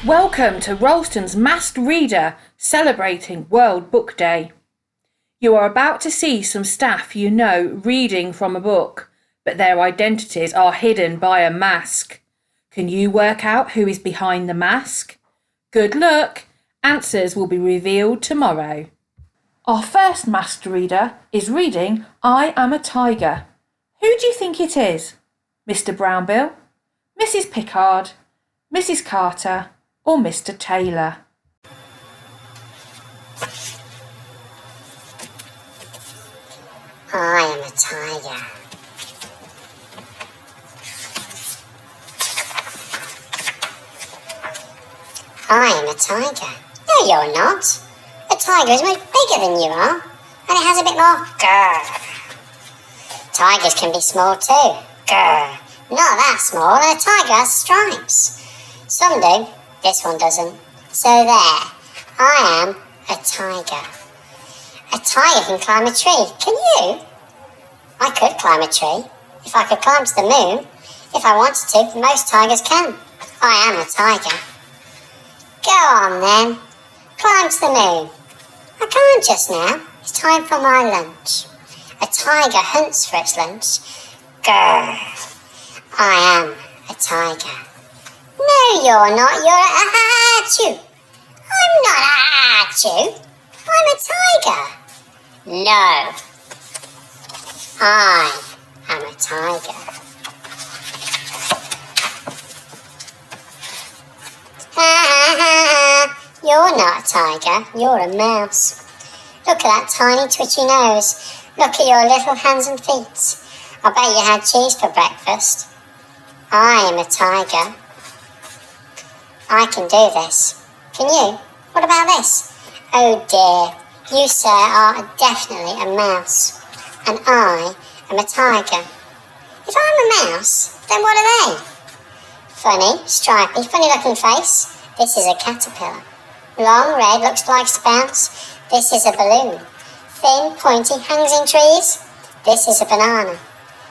Welcome to Rolleston's Masked Reader, celebrating World Book Day. You are about to see some staff you know reading from a book, but their identities are hidden by a mask. Can you work out who is behind the mask? Good luck! Answers will be revealed tomorrow. Our first masked reader is reading I Am a Tiger. Who do you think it is? Mr. Brownbill, Mrs. Pickard, Mrs. Carter, or Mr. Taylor? I am a tiger. I am a tiger. No, you're not. A tiger is much bigger than you are, and it has a bit more grr. Tigers can be small too. Grr. Not that small, and a tiger has stripes. Some do. This one doesn't. So there, I am a tiger. A tiger can climb a tree. Can you? I could climb a tree. If I could climb to the moon, if I wanted to, most tigers can. I am a tiger. Go on then. Climb to the moon. I can't just now. It's time for my lunch. A tiger hunts for its lunch. Grr. I am a tiger. No, you're not. You're a achoo. I'm not a achoo. I'm a tiger. No. I am a tiger. You're not a tiger. You're a mouse. Look at that tiny twitchy nose. Look at your little hands and feet. I bet you had cheese for breakfast. I am a tiger. I can do this. Can you? What about this? Oh dear, you sir are definitely a mouse, and I am a tiger. If I'm a mouse, then what are they? Funny, stripy, funny looking face. This is a caterpillar. Long, red, looks like spouts. This is a balloon. Thin, pointy, hangs in trees. This is a banana.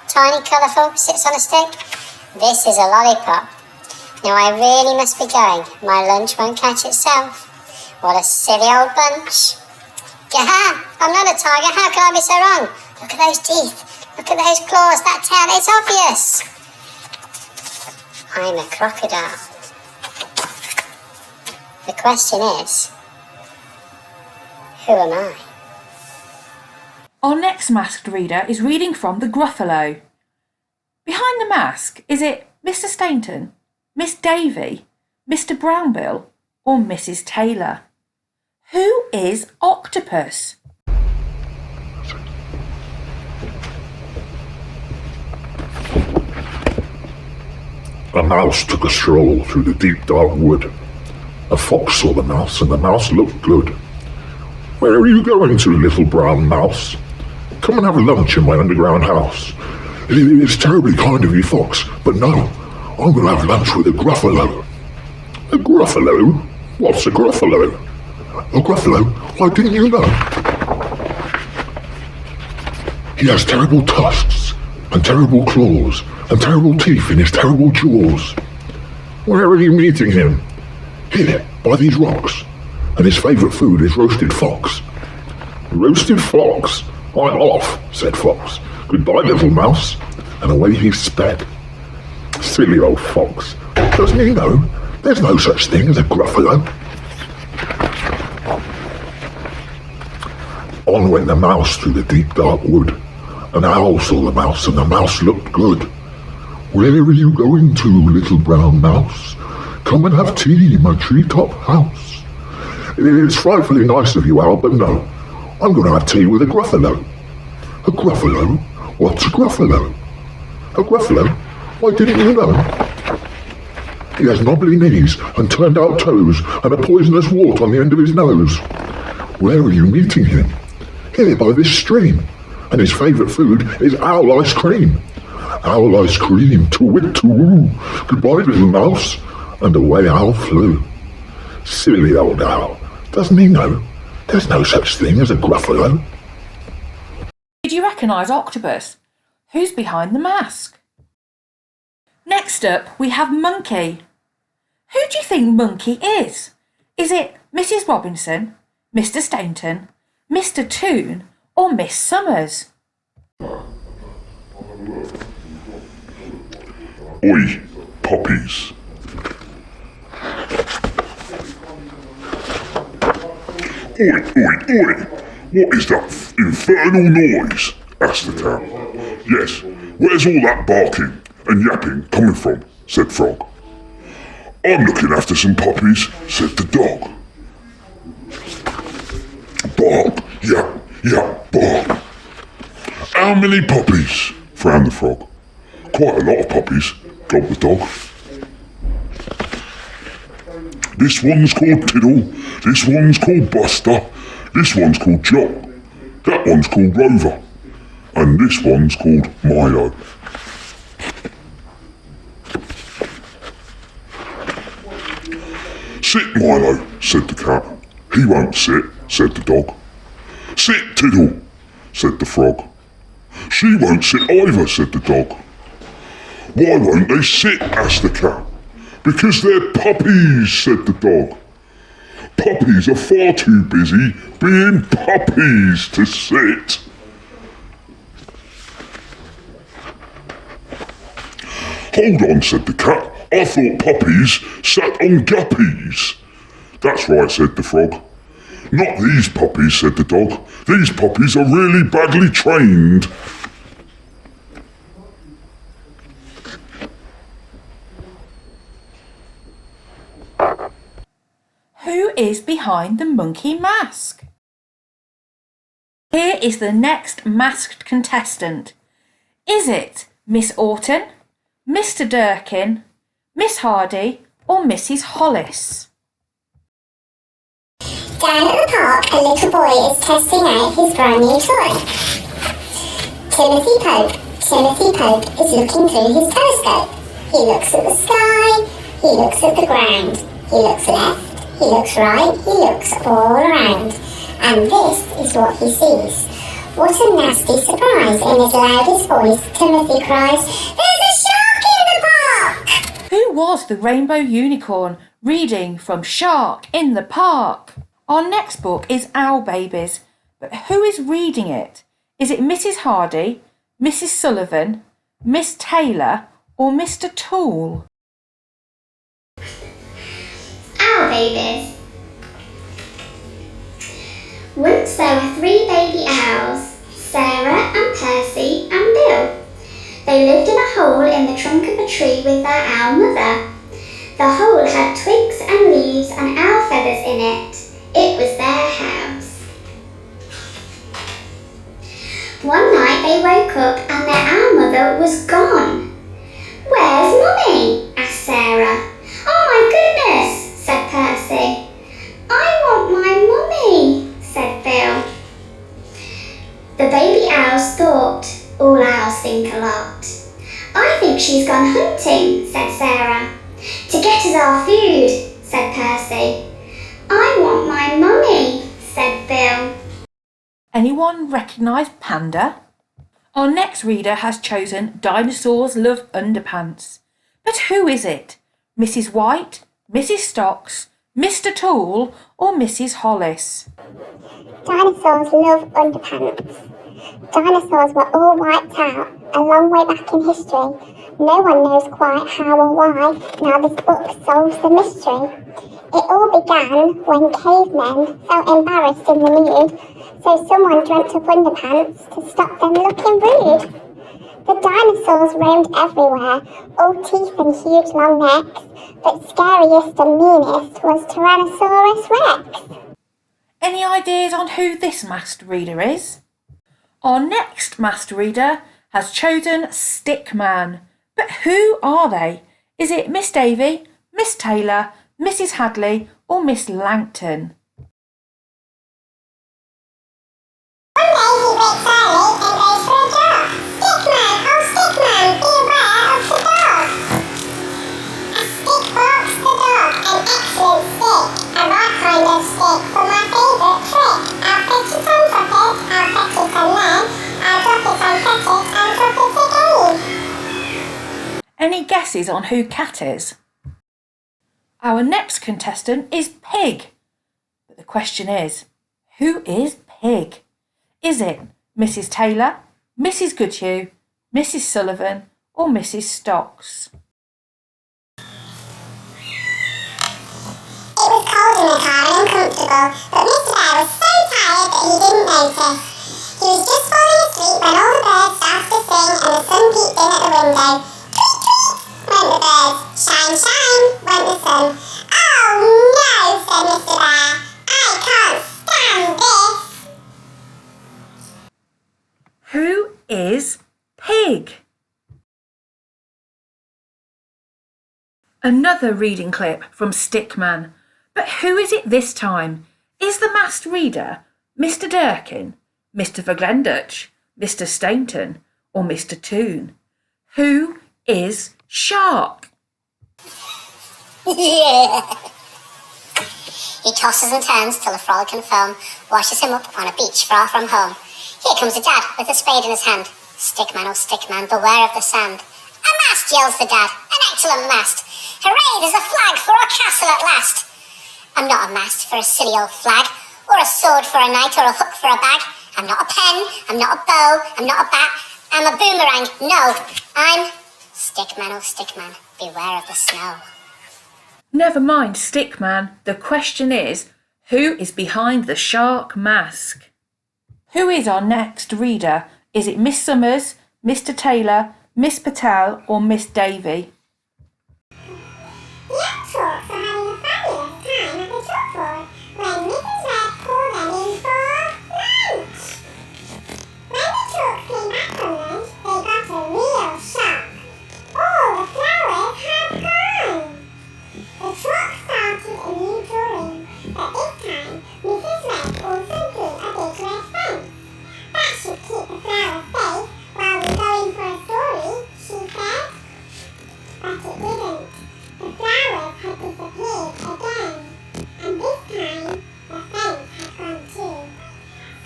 Tiny, colourful, sits on a stick. This is a lollipop. Now I really must be going. My lunch won't catch itself. What a silly old bunch. Gaha! I'm not a tiger. How can I be so wrong? Look at those teeth. Look at those claws. That tail. It's obvious. I'm a crocodile. The question is, who am I? Our next masked reader is reading from the Gruffalo. Behind the mask, is it Mr. Stainton, Miss Davy, Mr. Brownbill, or Mrs. Taylor? Who is Octopus? A mouse took a stroll through the deep dark wood. A fox saw the mouse, and the mouse looked good. Where are you going to, little brown mouse? Come and have lunch in my underground house. It's terribly kind of you, fox, but no, I'm going to have lunch with a gruffalo. A gruffalo? What's a gruffalo? A gruffalo? Why, didn't you know? He has terrible tusks, and terrible claws, and terrible teeth in his terrible jaws. Where are you meeting him? Here, by these rocks. And his favourite food is roasted fox. Roasted fox? I'm off, said Fox. Goodbye, little mouse. And away he sped. Silly old fox. Doesn't he know there's no such thing as a gruffalo? On went the mouse through the deep dark wood. An owl saw the mouse, and the mouse looked good. Where are you going to, little brown mouse? Come and have tea in my treetop house. It's frightfully nice of you, Owl, but no. I'm going to have tea with a gruffalo. A gruffalo? What's a gruffalo? A gruffalo? Why, didn't you know? He has knobbly knees and turned out toes and a poisonous wart on the end of his nose. Where are you meeting him? Here, by this stream. And his favourite food is owl ice cream. Owl ice cream, to-wit, to-woo. Goodbye, little mouse. And away Owl flew. Silly old owl. Doesn't he know there's no such thing as a gruffalo? Did you recognise Octopus? Who's behind the mask? Next up, we have Monkey. Who do you think Monkey is? Is it Mrs. Robinson, Mr. Stainton, Mr. Toon, or Miss Summers? Oi, Puppies. Oi, oi, oi! What is that infernal noise? Asked the cat. Yes, where's all that barking and yapping coming from? Said Frog. I'm looking after some puppies, said the dog. Bark, yap, yap, bark. How many puppies? Frowned the frog. Quite a lot of puppies, gulped the dog. This one's called Tiddle, this one's called Buster, this one's called Jock, that one's called Rover, and this one's called Milo. Sit, Milo, said the cat. He won't sit, said the dog. Sit, Tiddle, said the frog. She won't sit either, said the dog. Why won't they sit? Asked the cat. Because they're puppies, said the dog. Puppies are far too busy being puppies to sit. Hold on, said the cat. I thought puppies sat on guppies. That's right, said the frog. Not these puppies, said the dog. These puppies are really badly trained. Who is behind the monkey mask? Here is the next masked contestant. Is it Miss Orton, Mr. Durkin, Miss Hardy, or Mrs. Hollis? Down at the park, a little boy is testing out his brand new toy. Timothy Pope is looking through his telescope. He looks at the sky, he looks at the ground, he looks left, he looks right, he looks all around. And this is what he sees. What a nasty surprise! In his loudest voice, Timothy cries, "There's a shark in the park!" Who was the rainbow unicorn reading from Shark in the Park? Our next book is Owl Babies, but who is reading it? Is it Mrs. Hardy, Mrs. Sullivan, Miss Taylor, or Mr. Toole? Owl Babies. Once there were 3 baby owls, Sarah and Percy and Bill. They lived in a hole in the trunk of a tree with their owl mother. The hole had twigs and leaves and owl feathers in it. It was their house. One night they woke up and their owl mother was gone. "Where's Mummy?" asked Sarah. "Oh my goodness," said Percy. "I want my mummy," said Bill. The baby owls thought, all owls think a lot. "I think she's gone hunting," said Sarah. "To get us our food," said Percy. "I want my mummy," said Bill. Anyone recognise Panda? Our next reader has chosen Dinosaurs Love Underpants. But who is it? Mrs. White, Mrs. Stocks, Mr. Toole, or Mrs. Hollis? Dinosaurs love underpants. Dinosaurs were all wiped out a long way back in history. No one knows quite how or why. Now this book solves the mystery. It all began when cavemen felt embarrassed in the nude, so someone dreamt up underpants to stop them looking rude. The dinosaurs roamed everywhere, all teeth and huge long necks, but scariest and meanest was Tyrannosaurus Rex. Any ideas on who this masked reader is? Our next masked reader has chosen Stickman. But who are they? Is it Miss Davy, Miss Taylor, Mrs. Hadley, or Miss Langton? One day he wakes early and goes for a jog. "Stickman, oh Stickman, beware of the dog." A stick barks the dog, an excellent stick, a right kind of stick for my favourite trick. I'll fetch it and drop it, I'll fetch it and then I'll drop it and fetch it and drop it again. Any guesses on who Cat is? Our next contestant is Pig. But the question is, who is Pig? Is it Mrs. Taylor, Mrs. Goodhue, Mrs. Sullivan, or Mrs. Stocks? It was cold in the car and uncomfortable, but Mr. Bear was so tired that he didn't notice. He was just falling asleep when all the birds started to sing and the sun peeped in at the window. Tweet, tweet, went the birds. Shine, shine, went the sun. Oh no, said Mr. Bear. I can't stand this. Who is Pig? Another reading clip from Stickman. But who is it this time? Is the masked reader Mr. Durkin, Mr. Verglendutch, Mr. Stainton, or Mr. Toon? Who is Shark? He tosses and turns till the frolic and foam washes him up on a beach far from home. Here comes the dad with a spade in his hand. Stickman, oh Stickman, beware of the sand. A mast, yells the dad, an excellent mast. Hooray, there's a flag for our castle at last. I'm not a mast for a silly old flag, or a sword for a knight, or a hook for a bag. I'm not a pen, I'm not a bow, I'm not a bat, I'm a boomerang. No, I'm Stickman, oh Stickman, beware of the snow. Never mind, Stickman. The question is, who is behind the shark mask? Who is our next reader? Is it Miss Summers, Mr. Taylor, Miss Patel, or Miss Davy? The Uptalks are having a fabulous time at the chalkboard when Mrs. Red called them in for lunch. When the chalks came back from lunch, they got a real shock. All the flowers had gone. The chalk started a new drawing, but this time Mrs. Red also drew a big red fence. That should keep the flowers safe while we go in for a story, she said. But it didn't. The flowers had disappeared again, and this time the fence had gone too.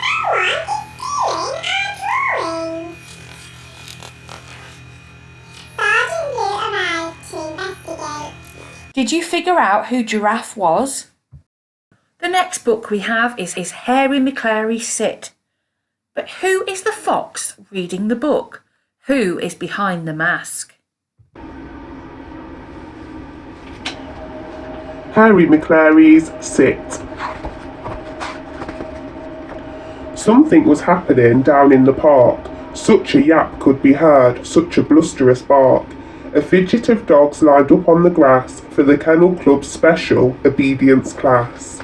Someone is stealing our drawings! Sergeant Blue arrived to investigate. Did you figure out who Giraffe was? The next book we have is Harry Maclary Sit. But who is the fox reading the book? Who is behind the mask? Harry Maclary's Sit. Something was happening down in the park. Such a yap could be heard, such a blusterous bark. A fidget of dogs lined up on the grass for the Kennel Club's special obedience class.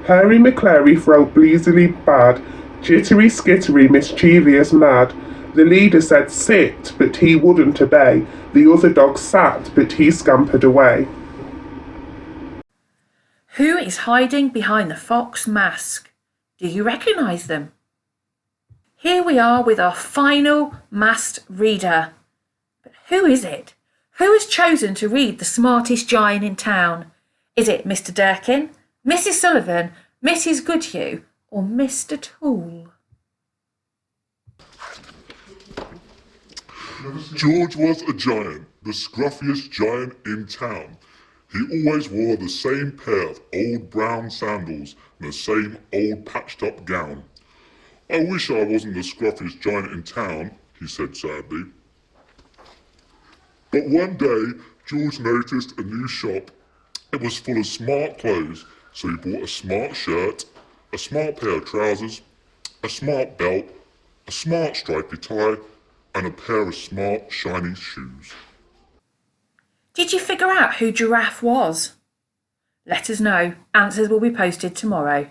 Harry Maclary felt bleazily bad, jittery skittery mischievous mad. The leader said sit, but he wouldn't obey. The other dogs sat, but he scampered away. Who is hiding behind the fox mask? Do you recognise them? Here we are with our final masked reader. But who is it? Who has chosen to read the smartest giant in town? Is it Mr. Durkin, Mrs. Sullivan, Mrs. Goodhue, or Mr. Toole? George was a giant, the scruffiest giant in town. He always wore the same pair of old brown sandals and the same old patched-up gown. I wish I wasn't the scruffiest giant in town, he said sadly. But one day, George noticed a new shop. It was full of smart clothes, so he bought a smart shirt, a smart pair of trousers, a smart belt, a smart stripy tie, and a pair of smart shiny shoes. Did you figure out who Giraffe was? Let us know. Answers will be posted tomorrow.